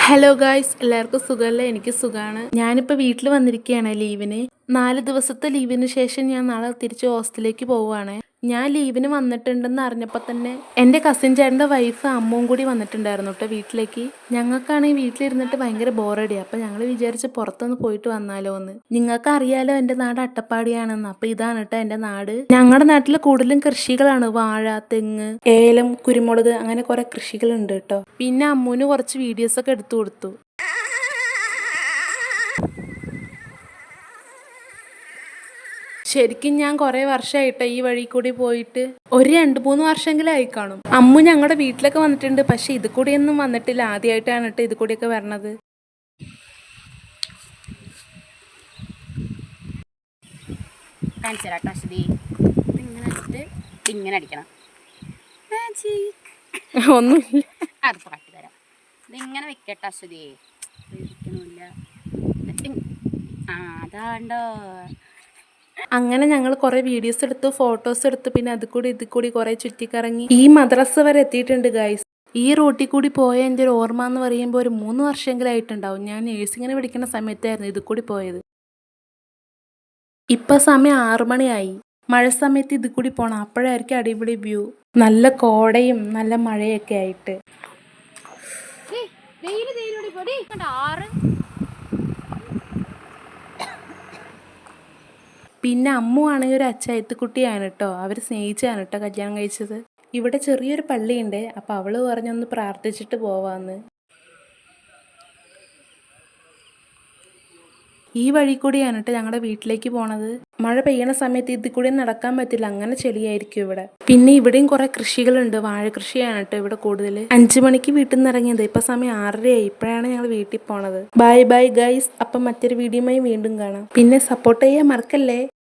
Hello guys, എല്ലാവർക്കും സുഖമല്ലേ? എനിക്ക് സുഖമാണ്. ഞാനിപ്പോൾ വീട്ടിൽ വന്നിരിക്കുകയാണ് ലീവിന്. 4 ദിവസത്തെ ലീവിന് ശേഷം ഞാൻ നാളെ തിരിച്ച് ഹോസ്റ്റലിലേക്ക് പോവുകയാണ്. ഞാൻ ലീവിന് വന്നിട്ടുണ്ടെന്ന് അറിഞ്ഞപ്പോൾ തന്നെ എൻ്റെ കസിൻ ചേട്ടൻ്റെ വൈഫ് അമ്മും കൂടി വന്നിട്ടുണ്ടായിരുന്നു കേട്ടോ വീട്ടിലേക്ക്. ഞങ്ങൾക്കാണെങ്കിൽ വീട്ടിലിരുന്നിട്ട് ഭയങ്കര ബോറടിയാണ്. അപ്പോൾ ഞങ്ങൾ വിചാരിച്ച് പുറത്തൊന്ന് പോയിട്ട് വന്നാലോ എന്ന്. നിങ്ങൾക്ക് അറിയാലോ എൻ്റെ നാട് അട്ടപ്പാടിയാണെന്ന്. അപ്പോൾ ഇതാണ് കേട്ടോ എൻ്റെ നാട്. ഞങ്ങളുടെ നാട്ടിൽ കൂടുതലും കൃഷികളാണ്. വാഴ, തെങ്ങ്, ഏലം, കുരുമുളക്, അങ്ങനെ കുറേ കൃഷികളുണ്ട് കേട്ടോ. പിന്നെ അമ്മുവിന് കുറച്ച് വീഡിയോസൊക്കെ എടുത്തു കൊടുത്തു. ശരിക്കും ഞാൻ കുറേ വർഷമായിട്ട് ഈ വഴി കൂടി പോയിട്ട് ഒരു 2-3 വർഷമെങ്കിലും ആയി കാണും. അമ്മു ഞങ്ങളുടെ വീട്ടിലൊക്കെ വന്നിട്ടുണ്ട്, പക്ഷെ ഇത് കൂടിയൊന്നും വന്നിട്ടില്ല. ആദ്യമായിട്ടാണ് കേട്ടോ ഇത് കൂടിയൊക്കെ വരണത്. ഇങ്ങനെ അടിക്കണം. ഒന്നുമില്ല, അത് പാട്ടി തരാം. ഇതിങ്ങനെ വെക്കട്ടെ അശ്വതി. അതാണ്ടോ. അങ്ങനെ ഞങ്ങൾ കുറേ വീഡിയോസ് എടുത്തു, ഫോട്ടോസ് എടുത്തു. പിന്നെ അത് കൂടി ഇത് കൂടി കുറേ ചുറ്റിക്കറങ്ങി ഈ മദ്രസ വരെ എത്തിയിട്ടുണ്ട് ഗൈസ്. ഈ റൂട്ടിൽ കൂടി പോയ എൻ്റെ ഒരു ഓർമ്മ എന്ന് പറയുമ്പോൾ ഒരു 3 വർഷമെങ്കിലും ആയിട്ടുണ്ടാവും. ഞാൻ നേഴ്സിങ്ങിന് പഠിക്കുന്ന സമയത്തായിരുന്നു ഇത് കൂടി പോയത്. ഇപ്പം സമയം 6 മണിയായി. മഴ സമയത്ത് ഇത് കൂടി പോകണം, അപ്പോഴായിരിക്കും അടിപൊളി വ്യൂ. നല്ല കോടയും നല്ല മഴയൊക്കെ ആയിട്ട്. പിന്നെ അമ്മു ആണെങ്കിൽ ഒരു അച്ചായത്തുകുട്ടിയാണ് കേട്ടോ. അവർ സ്നേഹിച്ചാണ് കേട്ടോ കല്യാണം കഴിച്ചത്. ഇവിടെ ചെറിയൊരു പള്ളിയുണ്ട്, അപ്പോൾ അവൾ പറഞ്ഞൊന്ന് പ്രാർത്ഥിച്ചിട്ട് പോവാന്ന്. ഈ വഴി കൂടിയാണ് കേട്ടോ ഞങ്ങളുടെ വീട്ടിലേക്ക് പോണത്. മഴ പെയ്യണ സമയത്ത് ഇതിൽ കൂടി നടക്കാൻ പറ്റില്ല, അങ്ങനെ ചെളിയായിരിക്കും ഇവിടെ. പിന്നെ ഇവിടെയും കുറെ കൃഷികളുണ്ട്. വാഴ കൃഷിയാണ് കേട്ടോ ഇവിടെ കൂടുതൽ. 5 മണിക്ക് വീട്ടിൽ നിന്ന് ഇറങ്ങിയത്, ഇപ്പൊ സമയം 6:30 ഇപ്പോഴാണ് ഞങ്ങൾ വീട്ടിൽ പോണത്. Bye bye guys. അപ്പം മറ്റൊരു വീഡിയോയുമായി വീണ്ടും കാണാം. പിന്നെ സപ്പോർട്ട് ചെയ്യാൻ മറക്കല്ലേ.